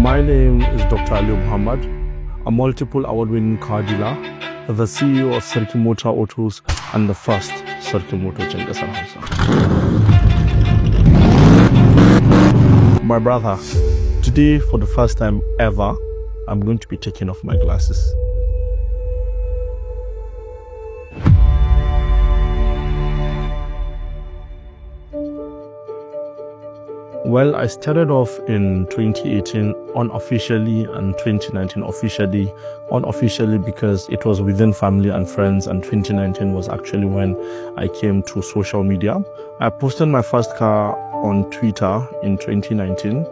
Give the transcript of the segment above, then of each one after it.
My name is Dr. Ali Muhammad, a multiple award-winning car dealer, the CEO of Sarkinmota Autos, and the first Sarkinmota Autos. My brother, today for the first time ever, I'm going to be taking off my glasses. Well, I started off in 2018 unofficially and 2019 officially. Unofficially because it was within family and friends, and 2019 was actually when I came to social media. I posted my first car on Twitter in 2019.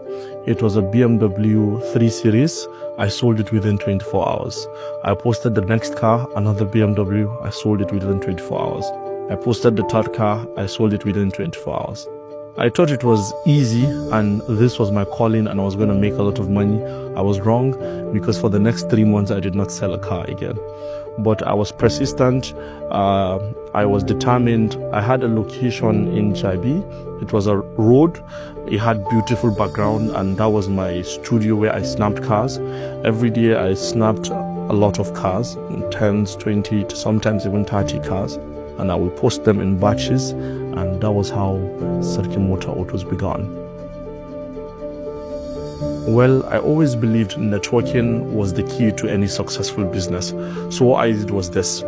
It was a BMW 3 Series. I sold it within 24 hours. I posted the next car, another BMW. I sold it within 24 hours. I posted the third car. I sold it within 24 hours. I thought it was easy and this was my calling and I was going to make a lot of money. I was wrong, because for the next 3 months I did not sell a car again. But I was persistent. I was determined. I had a location in Jabi. It was a road. It had beautiful background, and that was my studio where I snapped cars. Every day I snapped a lot of cars, 10s, 20, sometimes even 30 cars. And I will post them in batches, and that was how Sarkinmota Autos began. Well, I always believed networking was the key to any successful business. So what I did was this.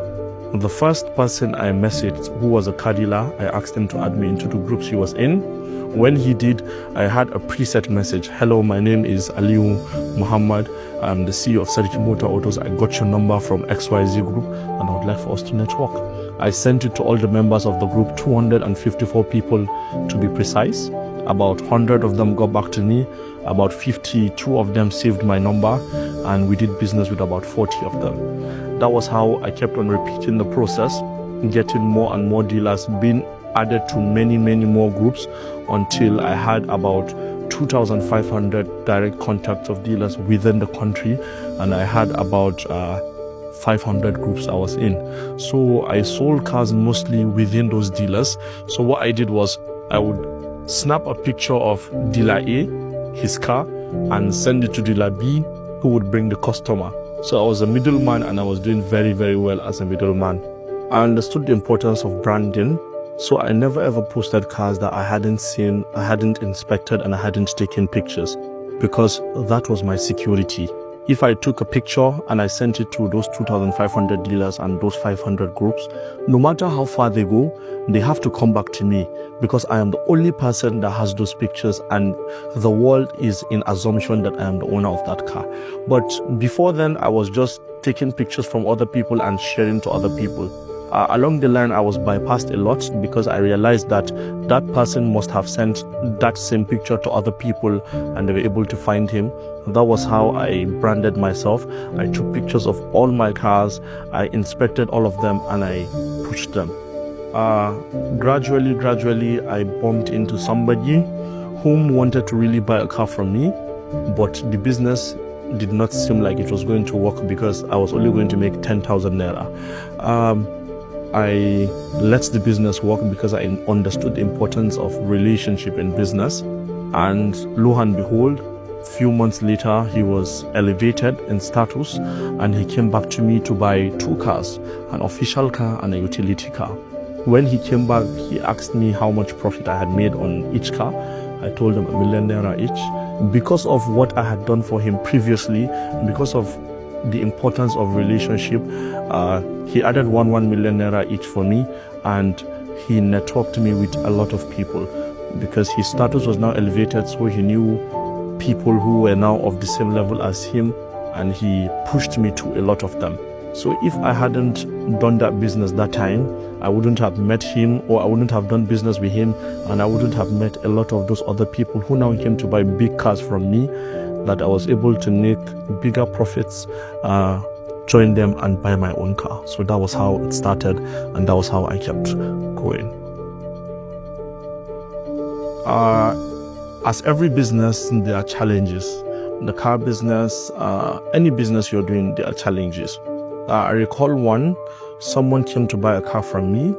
The first person I messaged, who was a car dealer, I asked him to add me into the groups he was in. When he did, I had a preset message. Hello, my name is Ali Muhammad. I'm the CEO of Sarkinmota Autos. I got your number from XYZ group and I would like for us to network. I sent it to all the members of the group, 254 people to be precise. About 100 of them got back to me. About 52 of them saved my number, and we did business with about 40 of them. That was how I kept on repeating the process, getting more and more dealers, being added to many more groups, until I had about 2,500 direct contacts of dealers within the country, and I had about 500 groups I was in. So I sold cars mostly within those dealers. So what I did was I would snap a picture of dealer A, his car, and send it to dealer B, who would bring the customer. So I was a middleman, and I was doing very well as a middleman. I understood the importance of branding. So I never ever posted cars that I hadn't seen, I hadn't inspected, and I hadn't taken pictures, because that was my security. If I took a picture and I sent it to those 2,500 dealers and those 500 groups, no matter how far they go, they have to come back to me, because I am the only person that has those pictures, and the world is in assumption that I am the owner of that car. But before then, I was just taking pictures from other people and sharing to other people. Along the line, I was bypassed a lot, because I realized that that person must have sent that same picture to other people and they were able to find him. That was how I branded myself. I took pictures of all my cars, I inspected all of them, and I pushed them. Gradually, I bumped into somebody whom wanted to really buy a car from me, but the business did not seem like it was going to work, because I was only going to make 10,000 naira. I let the business work because I understood the importance of relationship in business. And lo and behold, few months later, he was elevated in status, and he came back to me to buy 2 cars, an official car and a utility car. When he came back, he asked me how much profit I had made on each car. I told him ₦1 million each. Because of what I had done for him previously, because of the importance of relationship, he added 1 million naira each for me, and he networked me with a lot of people, because his status was now elevated, so he knew people who were now of the same level as him, and he pushed me to a lot of them. So if I hadn't done that business that time, I wouldn't have met him, or I wouldn't have done business with him, and I wouldn't have met a lot of those other people who now came to buy big cars from me, that I was able to make bigger profits, join them and buy my own car. So that was how it started, and that was how I kept going. As every business, there are challenges. The car business, any business you're doing, there are challenges. I recall someone came to buy a car from me.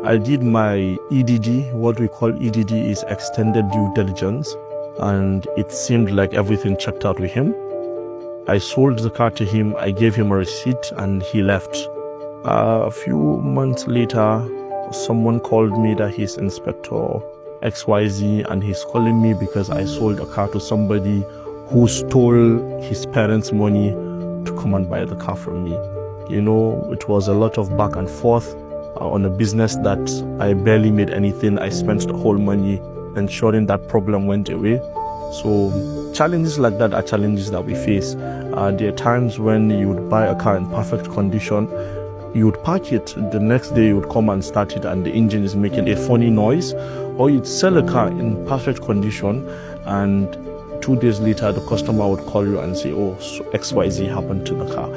I did my EDD. What we call EDD is extended due diligence. and it seemed like everything checked out with him. I sold the car to him, I gave him a receipt, and he left. A few months later, someone called me that he's Inspector XYZ, and he's calling me because I sold a car to somebody who stole his parents' money to come and buy the car from me. You know, it was a lot of back and forth on a business that I barely made anything. I spent the whole money ensuring that problem went away. So challenges like that are challenges that we face. There are times when you would buy a car in perfect condition, you would park it, the next day you would come and start it and the engine is making a funny noise, or you'd sell a car in perfect condition and 2 days later the customer would call you and say, oh, so XYZ happened to the car.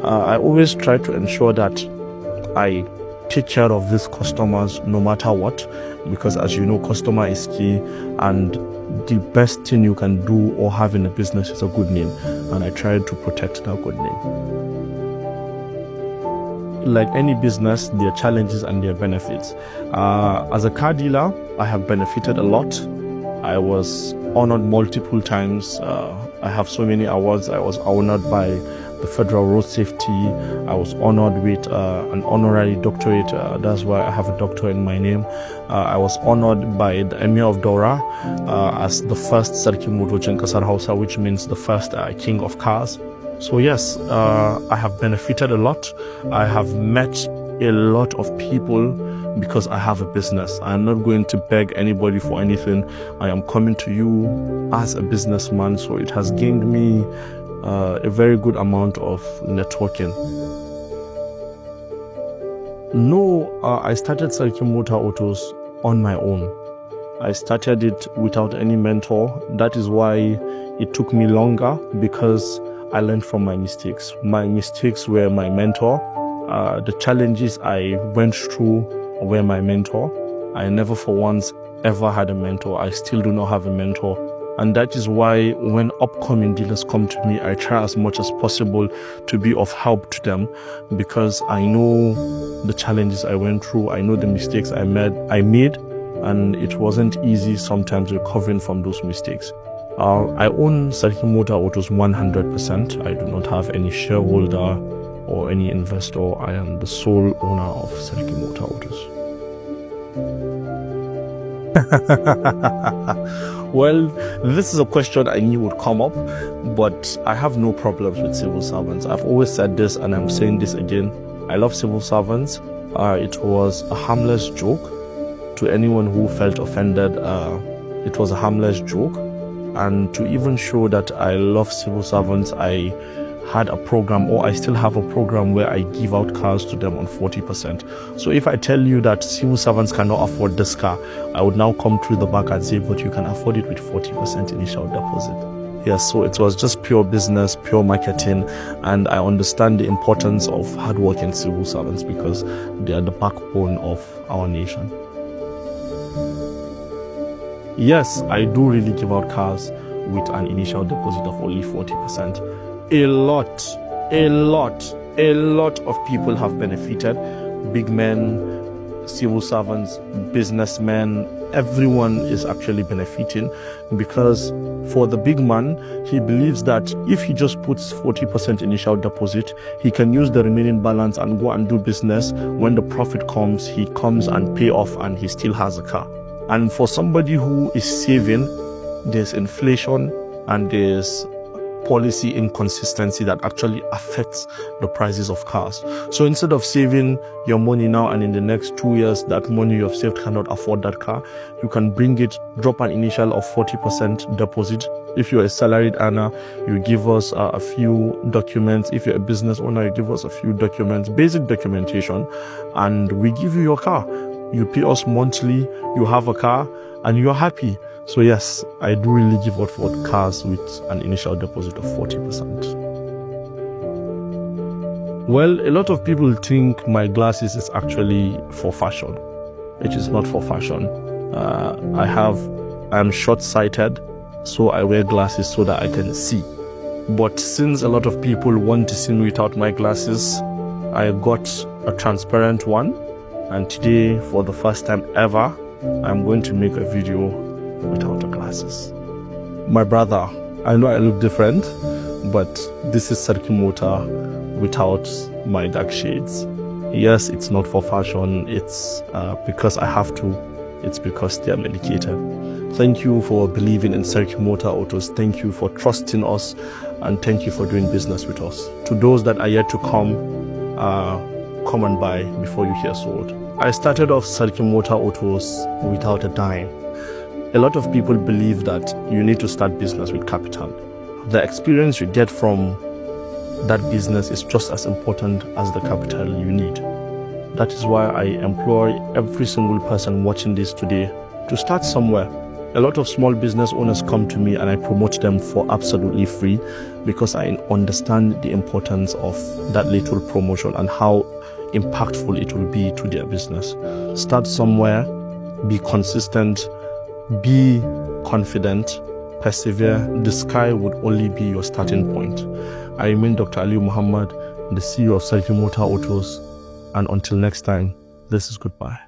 I always try to ensure that I take care of these customers no matter what, because as you know, customer is key, and the best thing you can do or have in a business is a good name, and I try to protect that good name. Like any business, there are challenges and there are benefits. As a car dealer, I have benefited a lot. I was honored multiple times. I have so many awards. I was honored by the Federal Road Safety. I was honored with an honorary doctorate. That's why I have a doctor in my name. I was honored by the Emir of Daura as the first Sarkinmota Autos, which means the first king of cars. So yes, I have benefited a lot. I have met a lot of people because I have a business. I am not going to beg anybody for anything. I am coming to you as a businessman, so it has gained me a very good amount of networking. No, I started Sarkinmota Autos on my own. I started it without any mentor. That is why it took me longer, because I learned from my mistakes. My mistakes were my mentor. The challenges I went through were my mentor. I never for once ever had a mentor. I still do not have a mentor. And that is why when upcoming dealers come to me, I try as much as possible to be of help to them, because I know the challenges I went through. I know the mistakes I made, and it wasn't easy sometimes recovering from those mistakes. I own Sarkinmota Autos 100%. I do not have any shareholder or any investor. I am the sole owner of Sarkinmota Autos. Well, this is a question I knew would come up, but I have no problems with civil servants. I've always said this, and I'm saying this again. I love civil servants. It was a harmless joke. To anyone who felt offended, it was a harmless joke. And to even show that I love civil servants, I had a program, or I still have a program, where I give out cars to them on 40%. So if I tell you that civil servants cannot afford this car, I would now come through the back and say, but you can afford it with 40% initial deposit. Yes, so it was just pure business, pure marketing, and I understand the importance of hardworking civil servants because they are the backbone of our nation. Yes, I do really give out cars with an initial deposit of only 40%. A lot of people have benefited. Big men, civil servants, businessmen, everyone is actually benefiting, because for the big man, he believes that if he just puts 40% initial deposit, he can use the remaining balance and go and do business. When the profit comes, he comes and pay off, and he still has a car. And for somebody who is saving, there's inflation and there's policy inconsistency that actually affects the prices of cars. So instead of saving your money now and in the next 2 years that money you have saved cannot afford that car, you can bring it, drop an initial of 40% deposit. If you're a salaried earner, you give us a few documents. If you're a business owner, you give us a few documents, basic documentation, and we give you your car. You pay us monthly, you have a car, and you're happy. So yes, I do really give out for cars with an initial deposit of 40%. Well, a lot of people think my glasses is actually for fashion. It is not for fashion. I'm short-sighted, so I wear glasses so that I can see. But since a lot of people want to see me without my glasses, I got a transparent one. And today, for the first time ever, I'm going to make a video without the glasses. My brother, I know I look different, but this is Sarkinmota without my dark shades. Yes, it's not for fashion, it's because I have to, it's because they are dedicated. Thank you for believing in Sarkinmota Autos, thank you for trusting us, and thank you for doing business with us. To those that are yet to come and buy before you hear sold. I started off Sarkinmota Autos without a dime. A lot of people believe that you need to start business with capital. The experience you get from that business is just as important as the capital you need. That is why I implore every single person watching this today to start somewhere. A lot of small business owners come to me and I promote them for absolutely free because I understand the importance of that little promotion and how impactful it will be to their business. Start somewhere, be consistent, be confident, persevere. The sky would only be your starting point. I remain Dr. Ali Muhammad, the CEO of Sarkinmota Autos, and until next time, this is goodbye.